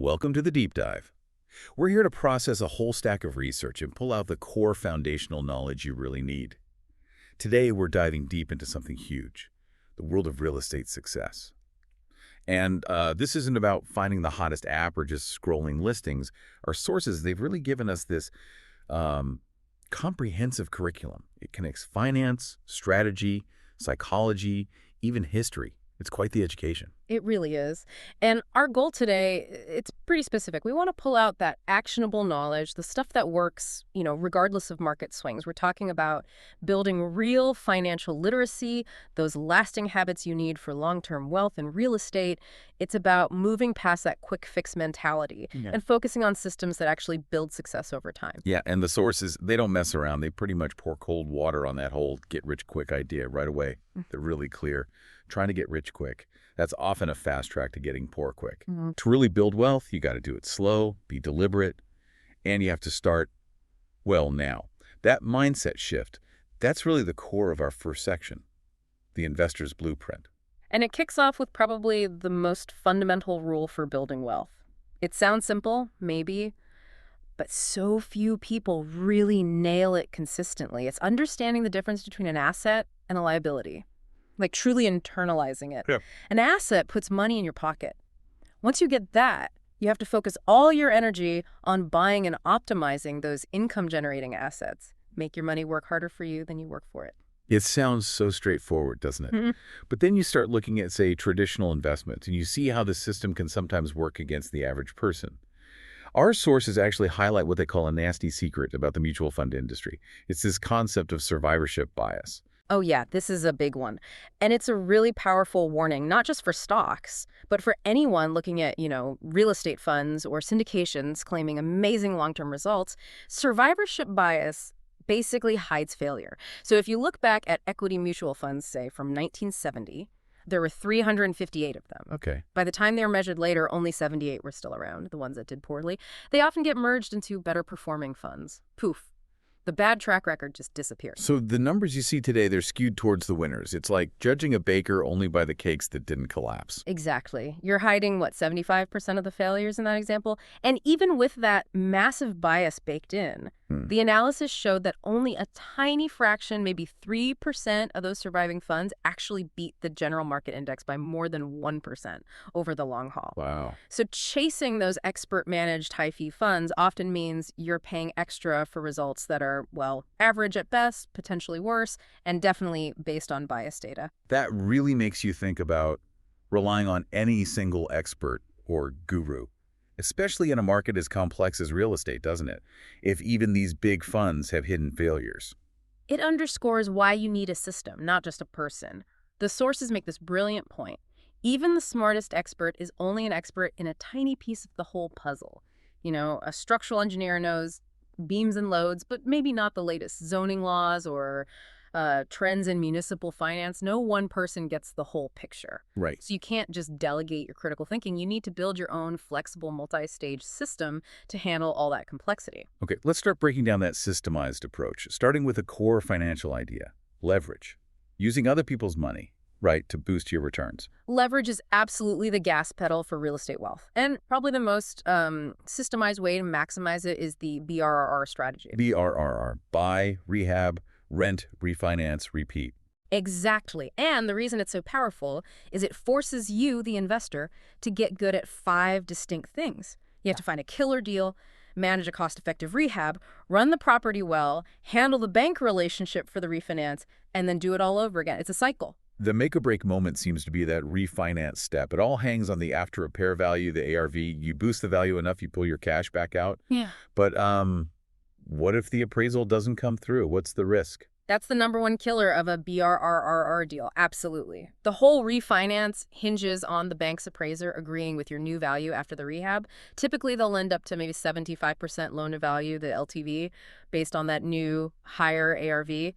Welcome to the Deep Dive. We're here to process a whole stack of research and pull out the core foundational knowledge you really need. Today, we're diving deep into something huge, the world of real estate success. And this isn't about finding the hottest app or just scrolling listings. Our sources, they've really given us this comprehensive curriculum. It connects finance, strategy, psychology, even history. It's quite the education. It really is. And our goal today, it's pretty specific. We want to pull out that actionable knowledge, the stuff that works, regardless of market swings. We're talking about building real financial literacy, those lasting habits you need for long-term wealth and real estate. It's about moving past that quick fix mentality and focusing on systems that actually build success over time. Yeah, and the sources, they don't mess around. They pretty much pour cold water on that whole get-rich-quick idea right away. They're really clear. Trying to get rich quick. That's often a fast track to getting poor quick. To really build wealth, you got to do it slow, be deliberate, and you have to start, well, now. That mindset shift, that's really the core of our first section, the investor's blueprint. And it kicks off with probably the most fundamental rule for building wealth. It sounds simple, maybe, but so few people really nail it consistently. It's understanding the difference between an asset and a liability. Like truly internalizing it. Yeah. An asset puts money in your pocket. Once you get that, you have to focus all your energy on buying and optimizing those income-generating assets. Make your money work harder for you than you work for it. It sounds so straightforward, doesn't it? But then you start looking at, say, traditional investments, and you see how the system can sometimes work against the average person. Our sources actually highlight what they call a nasty secret about the mutual fund industry. It's this concept of survivorship bias. Oh yeah, this is a big one. And it's a really powerful warning, not just for stocks, but for anyone looking at, real estate funds or syndications claiming amazing long-term results. Survivorship bias basically hides failure. So if you look back at equity mutual funds, say, from 1970, there were 358 of them. Okay. By the time they were measured later, only 78 were still around, the ones that did poorly. They often get merged into better performing funds. Poof. The bad track record just disappears. So the numbers you see today, they're skewed towards the winners. It's like judging a baker only by the cakes that didn't collapse. Exactly. You're hiding, 75% of the failures in that example? And even with that massive bias baked in, the analysis showed that only a tiny fraction, maybe 3% of those surviving funds actually beat the general market index by more than 1% over the long haul. Wow. So chasing those expert-managed high-fee funds often means you're paying extra for results that are, average at best, potentially worse, and definitely based on bias data. That really makes you think about relying on any single expert or guru, especially in a market as complex as real estate, doesn't it? If even these big funds have hidden failures. It underscores why you need a system, not just a person. The sources make this brilliant point. Even the smartest expert is only an expert in a tiny piece of the whole puzzle. A structural engineer knows beams and loads, but maybe not the latest zoning laws or trends in municipal finance. No one person gets the whole picture. Right. So you can't just delegate your critical thinking. You need to build your own flexible multi-stage system to handle all that complexity. Okay, let's start breaking down that systemized approach, starting with a core financial idea, leverage, using other people's money. Right, to boost your returns. Leverage is absolutely the gas pedal for real estate wealth. And probably the most systemized way to maximize it is the BRRR strategy. BRRR, buy, rehab, rent, refinance, repeat. Exactly. And the reason it's so powerful is it forces you, the investor, to get good at 5 distinct things. You have to find a killer deal, manage a cost-effective rehab, run the property well, handle the bank relationship for the refinance, and then do it all over again. It's a cycle. The make-or-break moment seems to be that refinance step. It all hangs on the after-repair value, the ARV. You boost the value enough, you pull your cash back out. Yeah. But what if the appraisal doesn't come through? What's the risk? That's the #1 killer of a BRRRR deal, absolutely. The whole refinance hinges on the bank's appraiser agreeing with your new value after the rehab. Typically, they'll lend up to maybe 75% loan-to-value, the LTV, based on that new higher ARV.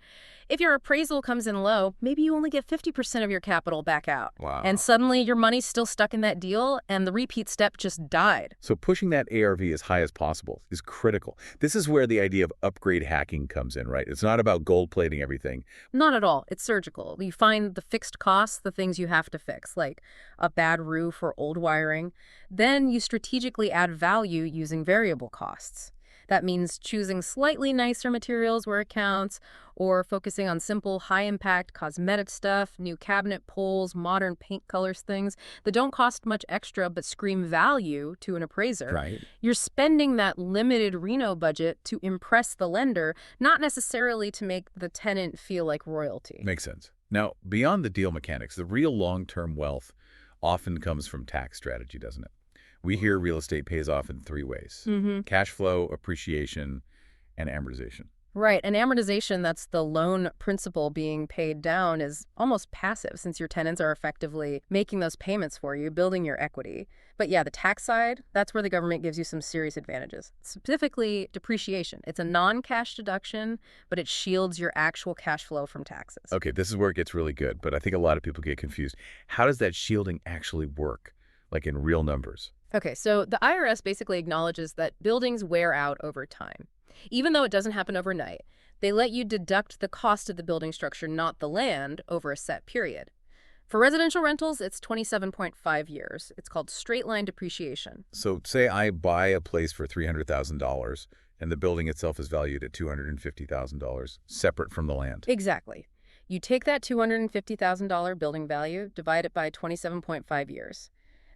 If your appraisal comes in low, maybe you only get 50% of your capital back out. Wow. And suddenly your money's still stuck in that deal and the repeat step just died. So pushing that ARV as high as possible is critical. This is where the idea of upgrade hacking comes in, right? It's not about gold plating everything. Not at all. It's surgical. You find the fixed costs, the things you have to fix, like a bad roof or old wiring. Then you strategically add value using variable costs. That means choosing slightly nicer materials where it counts, or focusing on simple, high-impact cosmetic stuff, new cabinet pulls, modern paint colors, things that don't cost much extra but scream value to an appraiser. Right. You're spending that limited reno budget to impress the lender, not necessarily to make the tenant feel like royalty. Makes sense. Now, beyond the deal mechanics, the real long-term wealth often comes from tax strategy, doesn't it? We hear real estate pays off in three ways: cash flow, appreciation, and amortization. Right, and amortization, that's the loan principal being paid down, is almost passive since your tenants are effectively making those payments for you, building your equity. But yeah, the tax side, that's where the government gives you some serious advantages. Specifically, depreciation. It's a non-cash deduction, but it shields your actual cash flow from taxes. Okay, this is where it gets really good, but I think a lot of people get confused. How does that shielding actually work, like in real numbers? Okay, so the IRS basically acknowledges that buildings wear out over time. Even though it doesn't happen overnight, they let you deduct the cost of the building structure, not the land, over a set period. For residential rentals, it's 27.5 years. It's called straight-line depreciation. So say I buy a place for $300,000 and the building itself is valued at $250,000, separate from the land. Exactly. You take that $250,000 building value, divide it by 27.5 years.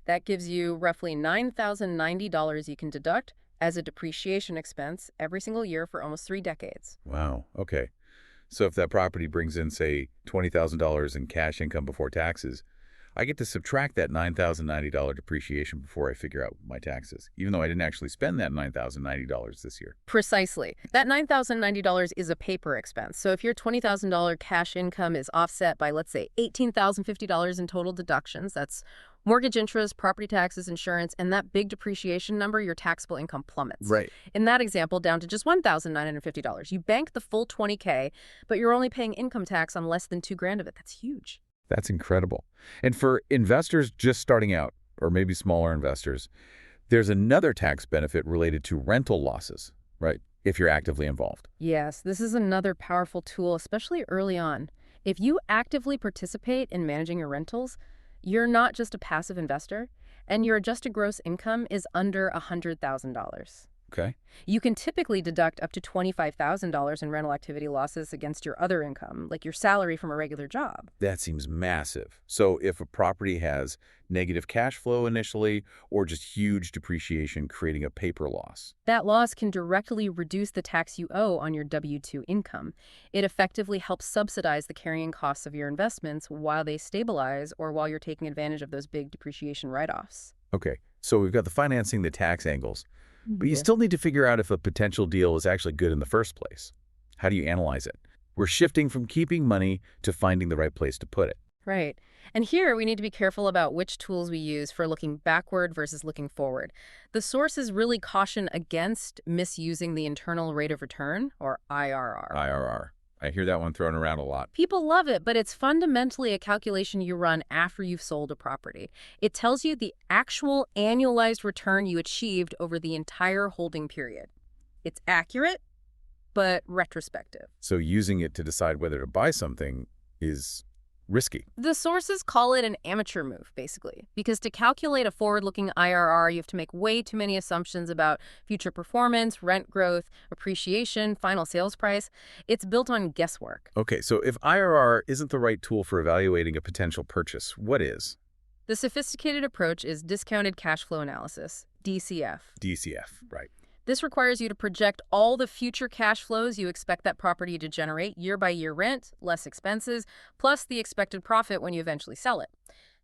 That gives you roughly $9,090 you can deduct as a depreciation expense every single year for almost 3 decades. Wow, okay. So if that property brings in, say, $20,000 in cash income before taxes, I get to subtract that $9,090 depreciation before I figure out my taxes, even though I didn't actually spend that $9,090 this year. Precisely. That $9,090 is a paper expense. So if your $20,000 cash income is offset by, let's say, $18,050 in total deductions, that's mortgage interest, property taxes, insurance, and that big depreciation number, your taxable income plummets. Right. In that example, down to just $1,950. You bank the full $20K, but you're only paying income tax on less than $2,000 of it. That's huge. That's incredible. And for investors just starting out, or maybe smaller investors, there's another tax benefit related to rental losses, right? If you're actively involved. Yes, this is another powerful tool, especially early on. If you actively participate in managing your rentals, you're not just a passive investor, and your adjusted gross income is under $100,000. Okay. You can typically deduct up to $25,000 in rental activity losses against your other income, like your salary from a regular job. That seems massive. So if a property has negative cash flow initially, or just huge depreciation creating a paper loss, that loss can directly reduce the tax you owe on your W-2 income. It effectively helps subsidize the carrying costs of your investments while they stabilize or while you're taking advantage of those big depreciation write-offs. Okay, so we've got the financing, the tax angles, but you still need to figure out if a potential deal is actually good in the first place. How do you analyze it? We're shifting from keeping money to finding the right place to put it. Right. And here we need to be careful about which tools we use for looking backward versus looking forward. The sources really caution against misusing the internal rate of return, or IRR. IRR. I hear that one thrown around a lot. People love it, but it's fundamentally a calculation you run after you've sold a property. It tells you the actual annualized return you achieved over the entire holding period. It's accurate, but retrospective. So using it to decide whether to buy something is risky. The sources call it an amateur move, basically, because to calculate a forward-looking IRR, you have to make way too many assumptions about future performance, rent growth, appreciation, final sales price. It's built on guesswork. Okay, so if IRR isn't the right tool for evaluating a potential purchase, what is? The sophisticated approach is discounted cash flow analysis, DCF. DCF, right. This requires you to project all the future cash flows you expect that property to generate, year-by-year rent, less expenses, plus the expected profit when you eventually sell it.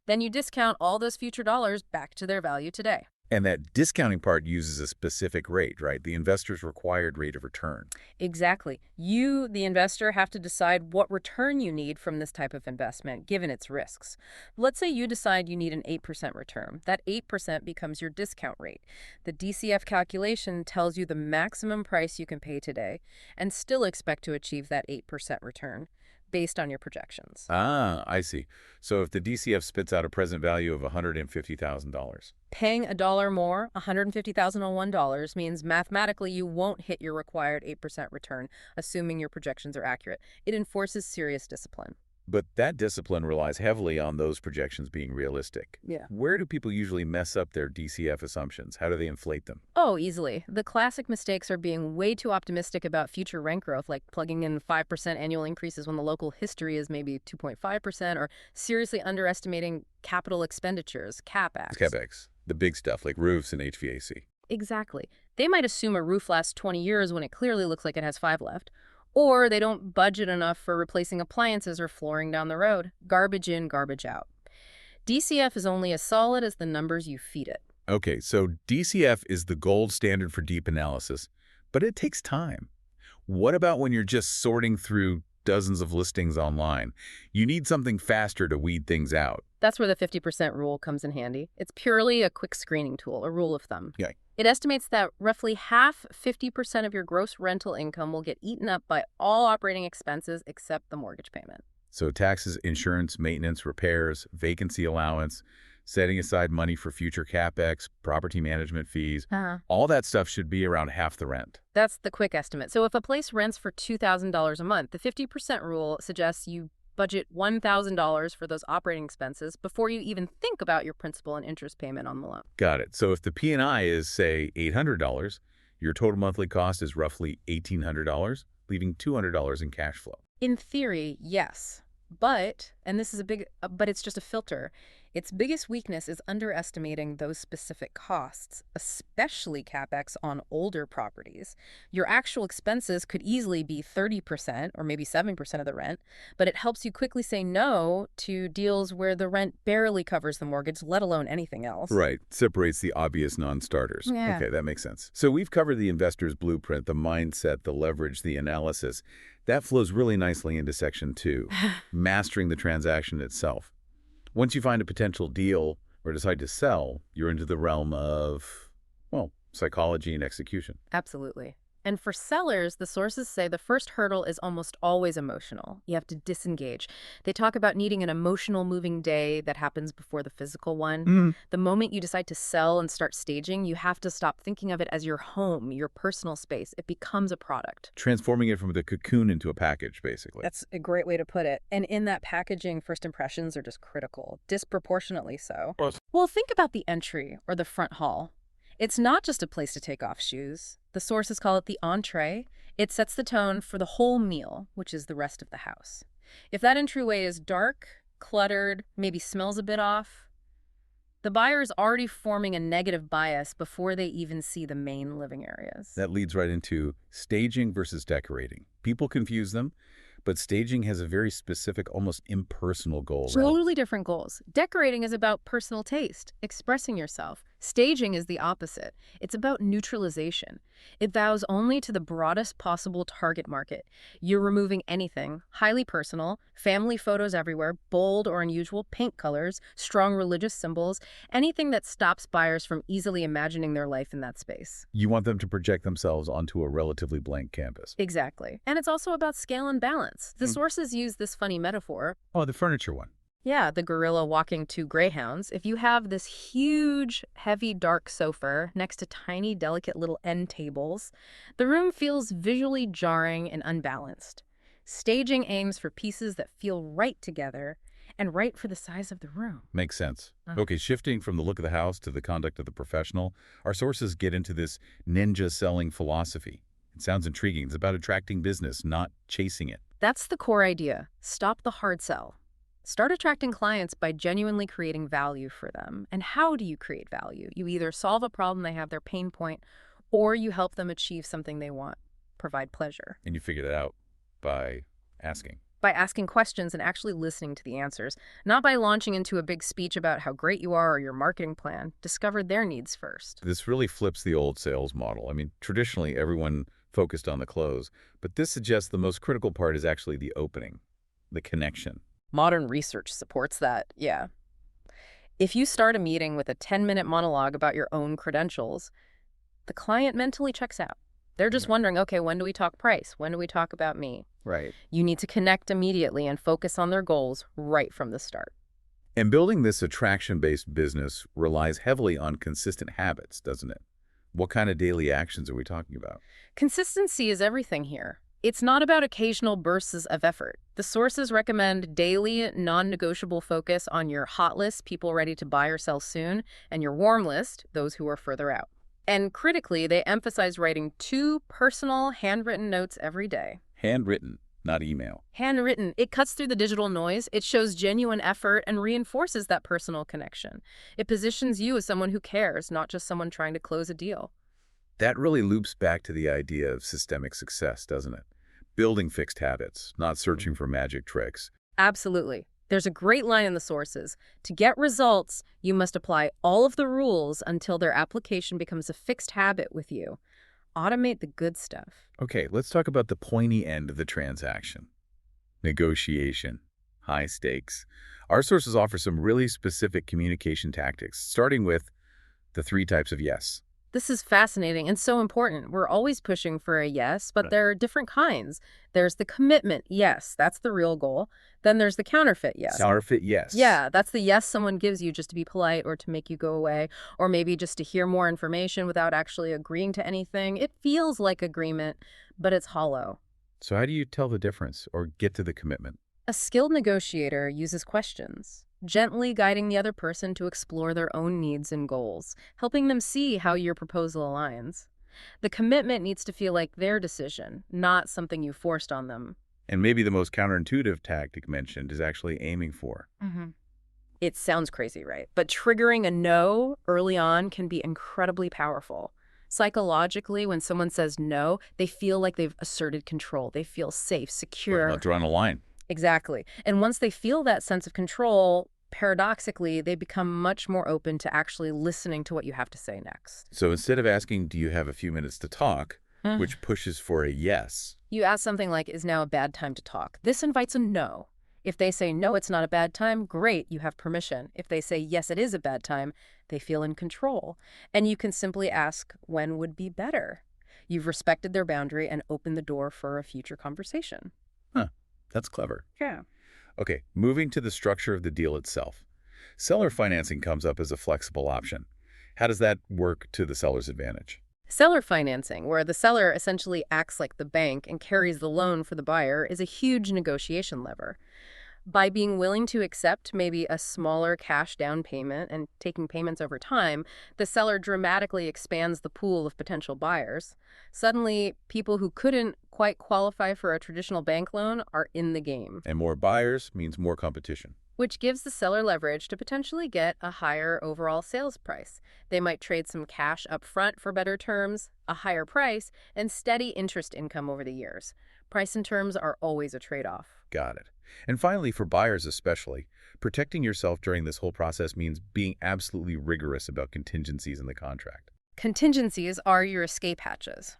Then you discount all those future dollars back to their value today. And that discounting part uses a specific rate, right? The investor's required rate of return. Exactly. You, the investor, have to decide what return you need from this type of investment, given its risks. Let's say you decide you need an 8% return. That 8% becomes your discount rate. The DCF calculation tells you the maximum price you can pay today and still expect to achieve that 8% return. based on your projections. Ah, I see. So if the DCF spits out a present value of $150,000. Paying a dollar more, $150,001, means mathematically you won't hit your required 8% return, assuming your projections are accurate. It enforces serious discipline. But that discipline relies heavily on those projections being realistic. Yeah. Where do people usually mess up their DCF assumptions? How do they inflate them? Oh, easily. The classic mistakes are being way too optimistic about future rent growth, like plugging in 5% annual increases when the local history is maybe 2.5%, or seriously underestimating capital expenditures, CapEx. CapEx, the big stuff like roofs and HVAC. Exactly. They might assume a roof lasts 20 years when it clearly looks like it has 5 left. Or they don't budget enough for replacing appliances or flooring down the road. Garbage in, garbage out. DCF is only as solid as the numbers you feed it. Okay, so DCF is the gold standard for deep analysis, but it takes time. What about when you're just sorting through dozens of listings online? You need something faster to weed things out. That's where the 50% rule comes in handy. It's purely a quick screening tool, a rule of thumb. Yeah. It estimates that roughly half, 50% of your gross rental income will get eaten up by all operating expenses except the mortgage payment. So taxes, insurance, maintenance, repairs, vacancy allowance, setting aside money for future CapEx, property management fees, all that stuff should be around half the rent. That's the quick estimate. So if a place rents for $2,000 a month, the 50% rule suggests you budget $1,000 for those operating expenses before you even think about your principal and interest payment on the loan. Got it. So if the P&I is, say, $800, your total monthly cost is roughly $1,800, leaving $200 in cash flow. In theory, yes. But, and this is but it's just a filter, its biggest weakness is underestimating those specific costs, especially CapEx on older properties. Your actual expenses could easily be 30% or maybe 7% of the rent, but it helps you quickly say no to deals where the rent barely covers the mortgage, let alone anything else. Right. Separates the obvious non-starters. Yeah. Okay, that makes sense. So we've covered the investor's blueprint, the mindset, the leverage, the analysis. That flows really nicely into Section 2, mastering the transaction itself. Once you find a potential deal or decide to sell, you're into the realm of, well, psychology and execution. Absolutely. And for sellers, the sources say the first hurdle is almost always emotional. You have to disengage. They talk about needing an emotional moving day that happens before the physical one. The moment you decide to sell and start staging, you have to stop thinking of it as your home, your personal space. It becomes a product. Transforming it from the cocoon into a package, basically. That's a great way to put it. And in that packaging, first impressions are just critical, disproportionately so. Well, think about the entry or the front hall. It's not just a place to take off shoes. The sources call it the entree. It sets the tone for the whole meal, which is the rest of the house. If that entryway is dark, cluttered, maybe smells a bit off, the buyer is already forming a negative bias before they even see the main living areas. That leads right into staging versus decorating. People confuse them, but staging has a very specific, almost impersonal goal. Totally different goals. Decorating is about personal taste, expressing yourself. Staging is the opposite. It's about neutralization. It vows only to the broadest possible target market. You're removing anything, highly personal, family photos everywhere, bold or unusual paint colors, strong religious symbols, anything that stops buyers from easily imagining their life in that space. You want them to project themselves onto a relatively blank canvas. Exactly. And it's also about scale and balance. The sources use this funny metaphor. Oh, the furniture one. Yeah, the gorilla walking two greyhounds. If you have this huge, heavy, dark sofa next to tiny, delicate little end tables, the room feels visually jarring and unbalanced. Staging aims for pieces that feel right together and right for the size of the room. Makes sense. Okay, shifting from the look of the house to the conduct of the professional, our sources get into this ninja selling philosophy. It sounds intriguing. It's about attracting business, not chasing it. That's the core idea. Stop the hard sell. Start attracting clients by genuinely creating value for them. And how do you create value? You either solve a problem they have, their pain point, or you help them achieve something they want, provide pleasure. And you figure that out by asking. By asking questions and actually listening to the answers, not by launching into a big speech about how great you are or your marketing plan. Discover their needs first. This really flips the old sales model. I mean, traditionally, everyone focused on the close, but this suggests the most critical part is actually the opening, the connection. Modern research supports that, yeah. If you start a meeting with a 10-minute monologue about your own credentials, the client mentally checks out. They're just Yeah. wondering, okay, when do we talk price? When do we talk about me? Right. You need to connect immediately and focus on their goals right from the start. And building this attraction-based business relies heavily on consistent habits, doesn't it? What kind of daily actions are we talking about? Consistency is everything here. It's not about occasional bursts of effort. The sources recommend daily, non-negotiable focus on your hot list, people ready to buy or sell soon, and your warm list, those who are further out. And critically, they emphasize writing 2 personal, handwritten notes every day. Handwritten, not email. Handwritten, it cuts through the digital noise, it shows genuine effort, and reinforces that personal connection. It positions you as someone who cares, not just someone trying to close a deal. That really loops back to the idea of systemic success, doesn't it? Building fixed habits, not searching for magic tricks. Absolutely. There's a great line in the sources. To get results, you must apply all of the rules until their application becomes a fixed habit with you. Automate the good stuff. Okay, let's talk about the pointy end of the transaction. Negotiation. High stakes. Our sources offer some really specific communication tactics, starting with the 3 types of yes. This is fascinating and so important. We're always pushing for a yes, but there are different kinds. There's the commitment, yes, that's the real goal. Then there's the counterfeit, yes. Counterfeit yes. Yeah, that's the yes someone gives you just to be polite or to make you go away, or maybe just to hear more information without actually agreeing to anything. It feels like agreement, but it's hollow. So how do you tell the difference or get to the commitment? A skilled negotiator uses questions, gently guiding the other person to explore their own needs and goals, helping them see how your proposal aligns. The commitment needs to feel like their decision, not something you forced on them. And maybe the most counterintuitive tactic mentioned is actually aiming for. It sounds crazy, right? But triggering a no early on can be incredibly powerful. Psychologically, when someone says no, they feel like they've asserted control. They feel safe, secure. Not drawing a line. Exactly. And once they feel that sense of control, paradoxically, they become much more open to actually listening to what you have to say next. So instead of asking, do you have a few minutes to talk, which pushes for a yes, You ask something like, is now a bad time to talk? This invites a no. If they say, no, it's not a bad time, great, you have permission. If they say, yes, it is a bad time, they feel in control. And you can simply ask, when would be better? You've respected their boundary and opened the door for a future conversation. that's clever. Yeah. Okay, moving to the structure of the deal itself. Seller financing comes up as a flexible option. How does that work to the seller's advantage? Seller financing, where the seller essentially acts like the bank and carries the loan for the buyer, is a huge negotiation lever. By being willing to accept maybe a smaller cash down payment and taking payments over time, the seller dramatically expands the pool of potential buyers. Suddenly, people who couldn't quite qualify for a traditional bank loan are in the game, And more buyers means more competition. which gives the seller leverage to potentially get a higher overall sales price. They might trade some cash up front for better terms, a higher price, and steady interest income over the years. Price and terms are always a trade-off. Got it. And finally, for buyers especially, protecting yourself during this whole process means being absolutely rigorous about contingencies in the contract. Contingencies are your escape hatches.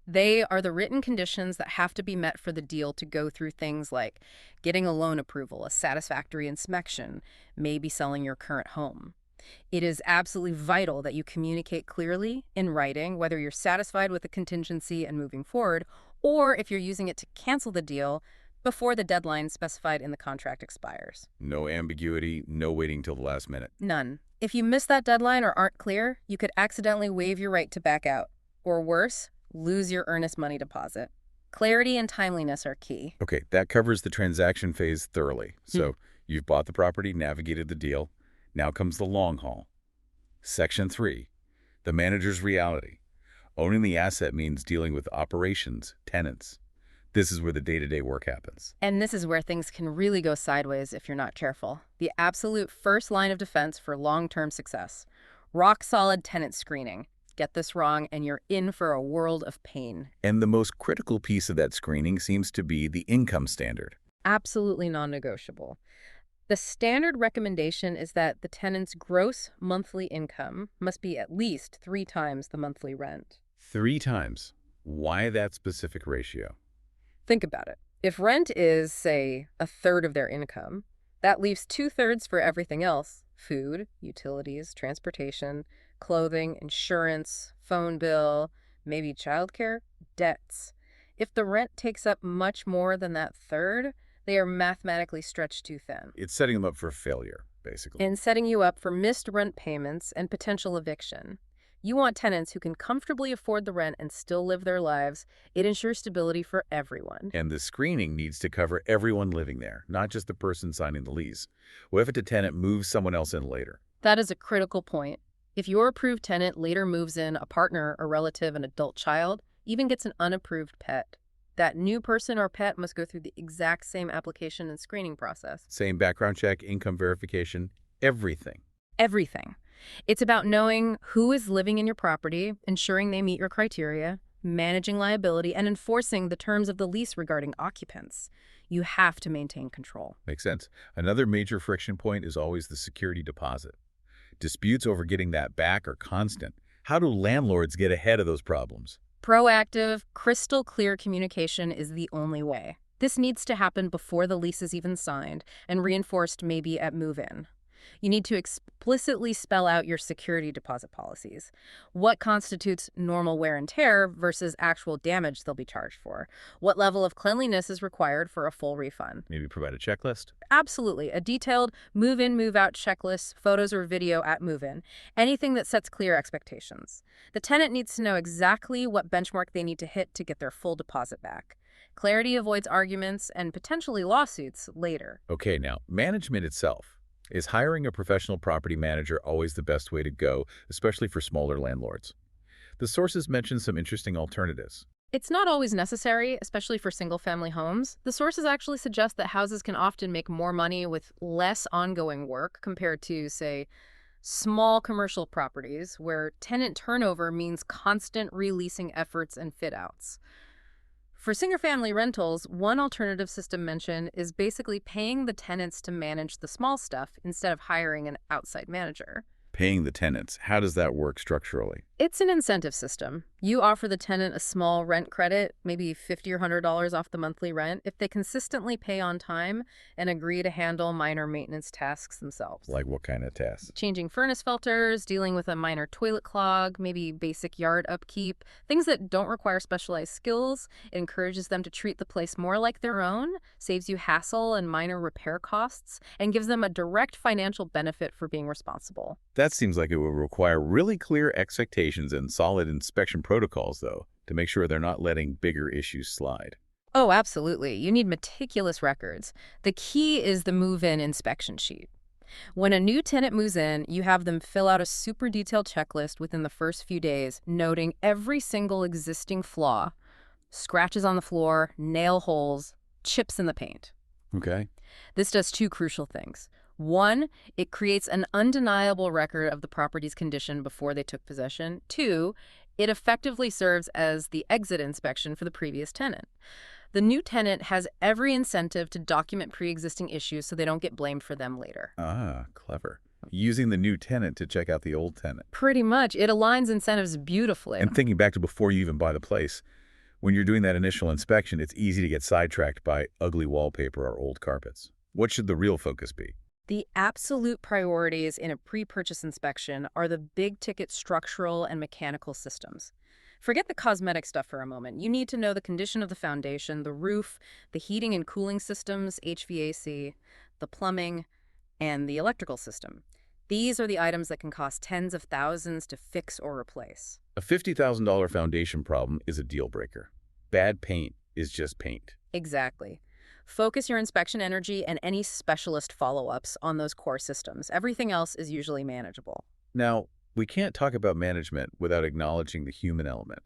They are the written conditions that have to be met for the deal to go through things like getting a loan approval, a satisfactory inspection, maybe selling your current home. It is absolutely vital that you communicate clearly in writing whether you're satisfied with the contingency and moving forward, or if you're using it to cancel the deal before the deadline specified in the contract expires. No ambiguity, no waiting till the last minute. None. If you miss that deadline or aren't clear, you could accidentally waive your right to back out. Or worse, lose your earnest money deposit. Clarity and timeliness are key. Okay, that covers the transaction phase thoroughly. So you've bought the property, navigated the deal. Now comes the long haul. Section 3, the manager's reality. Owning the asset means dealing with operations, tenants. This is where the day-to-day work happens. And this is where things can really go sideways if you're not careful. The absolute first line of defense for long-term success. Rock-solid tenant screening. Get this wrong and you're in for a world of pain. And the most critical piece of that screening seems to be the income standard. Absolutely non-negotiable. The standard recommendation is that the tenant's gross monthly income must be at least 3 times the monthly rent. 3 times. Why that specific ratio? Think about it. If rent is, say, a third of their income, that leaves 2/3 for everything else: food, utilities, transportation, clothing, insurance, phone bill, maybe childcare. debts. If the rent takes up much more than that third, they are mathematically stretched too thin. It's setting them up for failure, basically. And setting you up for missed rent payments and potential eviction. You want tenants who can comfortably afford the rent and still live their lives. It ensures stability for everyone. And the screening needs to cover everyone living there, not just the person signing the lease. What if a tenant moves someone else in later? That is a critical point. If your approved tenant later moves in a partner, a relative, an adult child, even gets an unapproved pet, that new person or pet must go through the exact same application and screening process. Same background check, income verification, everything. Everything. It's about knowing who is living in your property, ensuring they meet your criteria, managing liability, and enforcing the terms of the lease regarding occupants. You have to maintain control. Makes sense. Another major friction point is always the security deposit. Disputes over getting that back are constant. How do landlords get ahead of those problems? Proactive, crystal clear communication is the only way. This needs to happen before the lease is even signed and reinforced maybe at move-in. You need to explicitly spell out your security deposit policies. What constitutes normal wear and tear versus actual damage they'll be charged for? What level of cleanliness is required for a full refund? Maybe provide a checklist? Absolutely. A detailed move-in, move-out checklist, photos or video at move-in. Anything that sets clear expectations. The tenant needs to know exactly what benchmark they need to hit to get their full deposit back. Clarity avoids arguments and potentially lawsuits later. Okay, now, management itself. Is hiring a professional property manager always the best way to go, especially for smaller landlords? The sources mention some interesting alternatives. It's not always necessary, especially for single-family homes. The sources actually suggest that houses can often make more money with less ongoing work compared to, say, small commercial properties where tenant turnover means constant releasing efforts and fit-outs. For single-family rentals, one alternative system mentioned is basically paying the tenants to manage the small stuff instead of hiring an outside manager. Paying the tenants. How does that work structurally? It's an incentive system. You offer the tenant a small rent credit, maybe $50 or $100 off the monthly rent, if they consistently pay on time and agree to handle minor maintenance tasks themselves. Like what kind of tasks? Changing furnace filters, dealing with a minor toilet clog, maybe basic yard upkeep, things that don't require specialized skills. It encourages them to treat the place more like their own, saves you hassle and minor repair costs, and gives them a direct financial benefit for being responsible. That seems like it would require really clear expectations and solid inspection protocols, though, to make sure they're not letting bigger issues slide. Oh, absolutely. You need meticulous records. The key is the move-in inspection sheet. When a new tenant moves in, you have them fill out a super detailed checklist within the first few days, noting every single existing flaw, scratches on the floor, nail holes, chips in the paint. Okay. This does two crucial things. One, it creates an undeniable record of the property's condition before they took possession. Two, it effectively serves as the exit inspection for the previous tenant. The new tenant has every incentive to document pre-existing issues so they don't get blamed for them later. Ah, clever. Using the new tenant to check out the old tenant. Pretty much. It aligns incentives beautifully. And thinking back to before you even buy the place, when you're doing that initial inspection, it's easy to get sidetracked by ugly wallpaper or old carpets. What should the real focus be? The absolute priorities in a pre-purchase inspection are the big-ticket structural and mechanical systems. Forget the cosmetic stuff for a moment. You need to know the condition of the foundation, the roof, the heating and cooling systems, HVAC, the plumbing, and the electrical system. These are the items that can cost tens of thousands to fix or replace. A $50,000 foundation problem is a deal breaker. Bad paint is just paint. Exactly. Focus your inspection energy and any specialist follow-ups on those core systems. Everything else is usually manageable. Now, we can't talk about management without acknowledging the human element,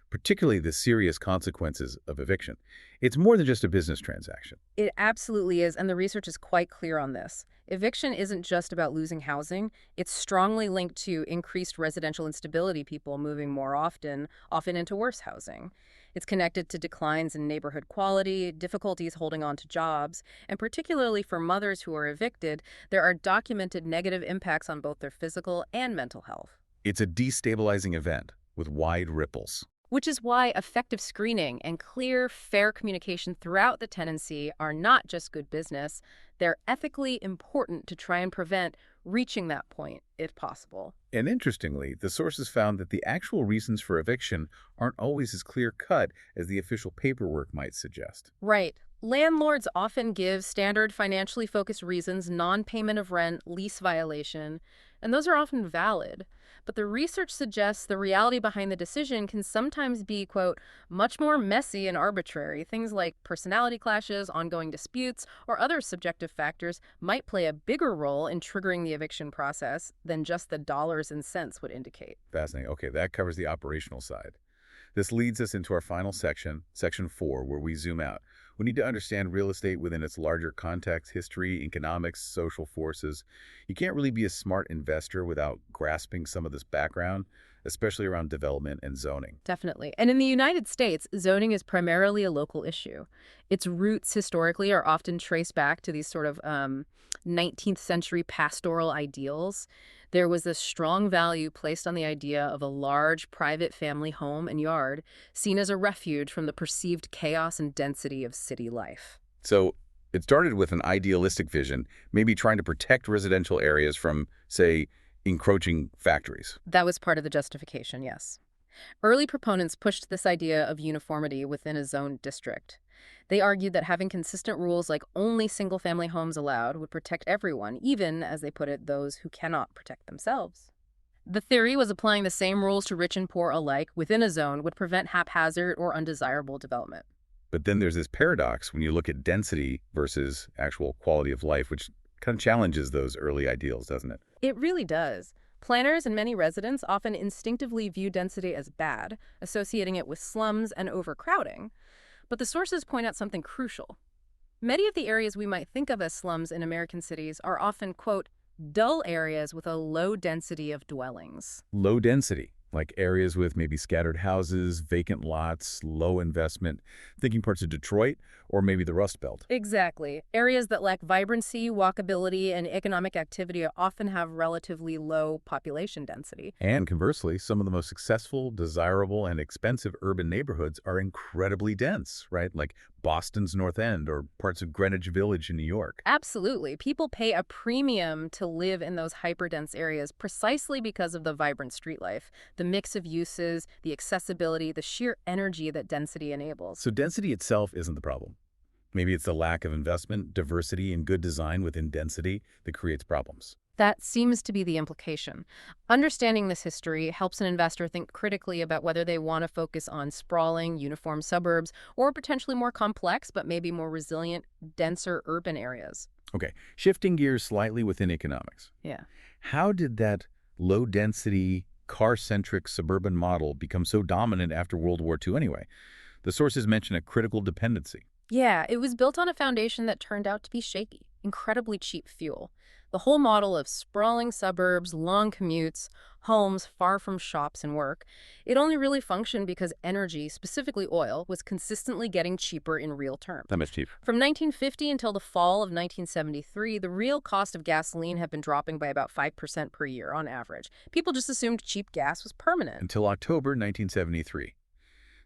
particularly the serious consequences of eviction. It's more than just a business transaction. It absolutely is, and the research is quite clear on this. Eviction isn't just about losing housing. It's strongly linked to increased residential instability, people moving more often into worse housing. It's connected to declines in neighborhood quality, difficulties holding on to jobs, and particularly for mothers who are evicted, there are documented negative impacts on both their physical and mental health. It's a destabilizing event with wide ripples. Which is why effective screening and clear, fair communication throughout the tenancy are not just good business, they're ethically important to try and prevent reaching that point if possible. And interestingly, the sources found that the actual reasons for eviction aren't always as clear-cut as the official paperwork might suggest. Right. Landlords often give standard financially focused reasons, non-payment of rent, lease violation, and those are often valid. But the research suggests the reality behind the decision can sometimes be, quote, much more messy and arbitrary. Things like personality clashes, ongoing disputes, or other subjective factors might play a bigger role in triggering the eviction process than just the dollars and cents would indicate. Fascinating. Okay, that covers the operational side. This leads us into our final section, section 4, where we zoom out. We need to understand real estate within its larger context, history, economics, social forces. You can't really be a smart investor without grasping some of this background, especially around development and zoning. Definitely. And in the United States, zoning is primarily a local issue. Its roots historically are often traced back to these sort of 19th century pastoral ideals. There was a strong value placed on the idea of a large private family home and yard, seen as a refuge from the perceived chaos and density of city life. So it started with an idealistic vision, maybe trying to protect residential areas from, say, encroaching factories. That was part of the justification, yes. Early proponents pushed this idea of uniformity within a zoned district. They argued that having consistent rules like only single-family homes allowed would protect everyone, even, as they put it, those who cannot protect themselves. The theory was applying the same rules to rich and poor alike within a zone would prevent haphazard or undesirable development. But then there's this paradox when you look at density versus actual quality of life, which kind of challenges those early ideals, doesn't it? It really does. Planners and many residents often instinctively view density as bad, associating it with slums and overcrowding. But the sources point out something crucial. Many of the areas we might think of as slums in American cities are often, quote, dull areas with a low density of dwellings. Low density, like areas with maybe scattered houses, vacant lots, low investment, thinking parts of Detroit or maybe the Rust Belt. Exactly. Areas that lack vibrancy, walkability, and economic activity often have relatively low population density. And conversely, some of the most successful, desirable, and expensive urban neighborhoods are incredibly dense, right? Like Boston's North End or parts of Greenwich Village in New York. Absolutely. People pay a premium to live in those hyperdense areas precisely because of the vibrant street life, the mix of uses, the accessibility, the sheer energy that density enables. So density itself isn't the problem. Maybe it's the lack of investment, diversity, and good design within density that creates problems. That seems to be the implication. Understanding this history helps an investor think critically about whether they want to focus on sprawling, uniform suburbs or potentially more complex but maybe more resilient, denser urban areas. Okay, shifting gears slightly within economics. Yeah. How did that low-density, car-centric suburban model become so dominant after World War II anyway? The sources mention a critical dependency. Yeah, it was built on a foundation that turned out to be shaky, incredibly cheap fuel. The whole model of sprawling suburbs, long commutes, homes far from shops and work, it only really functioned because energy, specifically oil, was consistently getting cheaper in real terms. That much cheaper. From 1950 until the fall of 1973, the real cost of gasoline had been dropping by about 5% per year on average. People just assumed cheap gas was permanent. Until October 1973.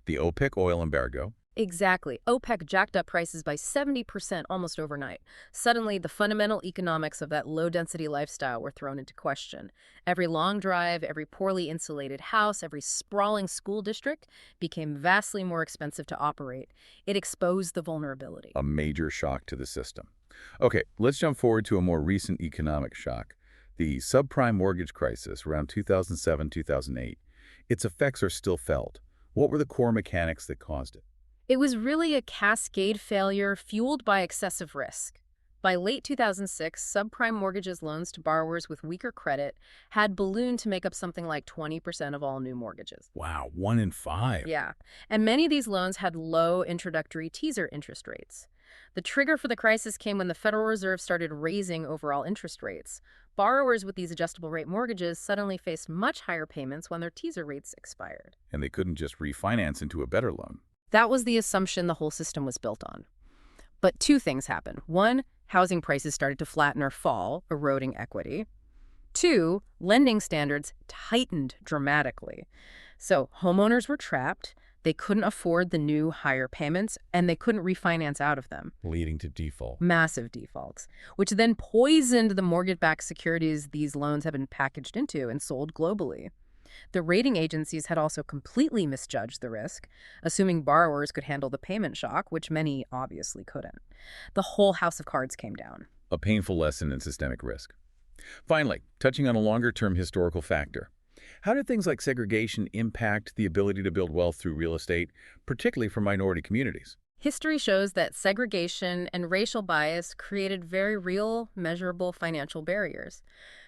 The OPEC oil embargo. Exactly. OPEC jacked up prices by 70% almost overnight. Suddenly, the fundamental economics of that low-density lifestyle were thrown into question. Every long drive, every poorly insulated house, every sprawling school district became vastly more expensive to operate. It exposed the vulnerability. A major shock to the system. Okay, let's jump forward to a more recent economic shock. The subprime mortgage crisis around 2007-2008. Its effects are still felt. What were the core mechanics that caused it? It was really a cascade failure fueled by excessive risk. By late 2006, subprime mortgages loans to borrowers with weaker credit had ballooned to make up something like 20% of all new mortgages. Wow, 1 in 5. Yeah, and many of these loans had low introductory teaser interest rates. The trigger for the crisis came when the Federal Reserve started raising overall interest rates. Borrowers with these adjustable rate mortgages suddenly faced much higher payments when their teaser rates expired. And they couldn't just refinance into a better loan. That was the assumption the whole system was built on. But two things happened. One, housing prices started to flatten or fall, eroding equity. Two, lending standards tightened dramatically. So homeowners were trapped. They couldn't afford the new higher payments, and they couldn't refinance out of them. Leading to default. Massive defaults, which then poisoned the mortgage-backed securities these loans have been packaged into and sold globally. The rating agencies had also completely misjudged the risk, assuming borrowers could handle the payment shock, which many obviously couldn't. The whole house of cards came down. A painful lesson in systemic risk. Finally, touching on a longer-term historical factor. How do things like segregation impact the ability to build wealth through real estate, particularly for minority communities? History shows that segregation and racial bias created very real, measurable financial barriers.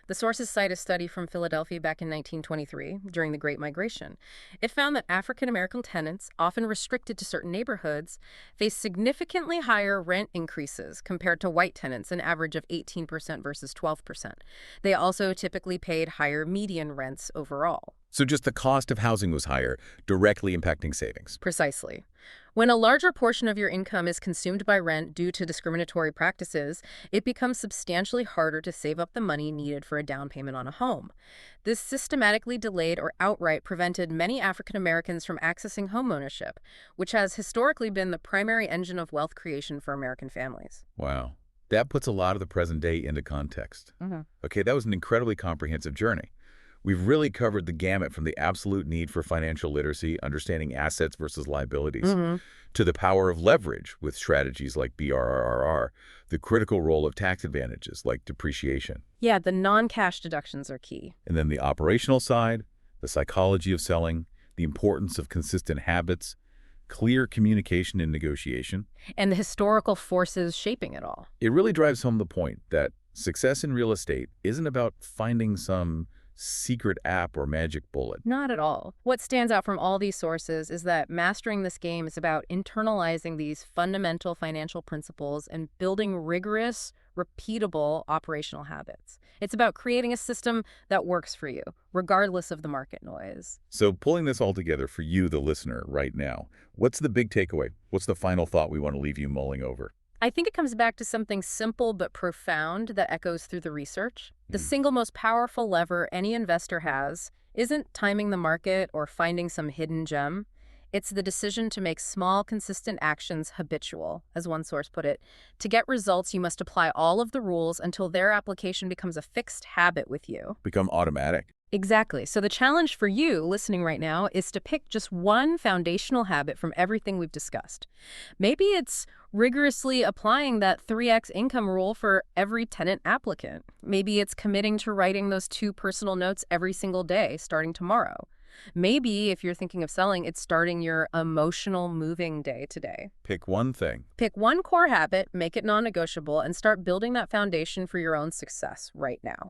The sources cite a study from Philadelphia back in 1923, during the Great Migration. It found that African-American tenants, often restricted to certain neighborhoods, faced significantly higher rent increases compared to white tenants, an average of 18% versus 12%. They also typically paid higher median rents overall. So just the cost of housing was higher, directly impacting savings. Precisely. When a larger portion of your income is consumed by rent due to discriminatory practices, it becomes substantially harder to save up the money needed for a down payment on a home. This systematically delayed or outright prevented many African Americans from accessing homeownership, which has historically been the primary engine of wealth creation for American families. Wow. That puts a lot of the present day into context. Okay, that was an incredibly comprehensive journey. We've really covered the gamut from the absolute need for financial literacy, understanding assets versus liabilities, to the power of leverage with strategies like BRRRR, the critical role of tax advantages like depreciation. Yeah, the non-cash deductions are key. And then the operational side, the psychology of selling, the importance of consistent habits, clear communication and negotiation. And the historical forces shaping it all. It really drives home the point that success in real estate isn't about finding some secret app or magic bullet. Not at all. What stands out from all these sources is that mastering this game is about internalizing these fundamental financial principles and building rigorous, repeatable operational habits. It's about creating a system that works for you, regardless of the market noise. So pulling this all together for you, the listener, right now, what's the big takeaway? What's the final thought we want to leave you mulling over? I think it comes back to something simple but profound that echoes through the research. The single most powerful lever any investor has isn't timing the market or finding some hidden gem. It's the decision to make small, consistent actions habitual, as one source put it. To get results, you must apply all of the rules until their application becomes a fixed habit with you. Become automatic. Exactly. So the challenge for you listening right now is to pick just one foundational habit from everything we've discussed. Maybe it's rigorously applying that 3x income rule for every tenant applicant. Maybe it's committing to writing those 2 personal notes every single day starting tomorrow. Maybe if you're thinking of selling, it's starting your emotional moving day today. Pick one thing. Pick one core habit, make it non-negotiable, and start building that foundation for your own success right now.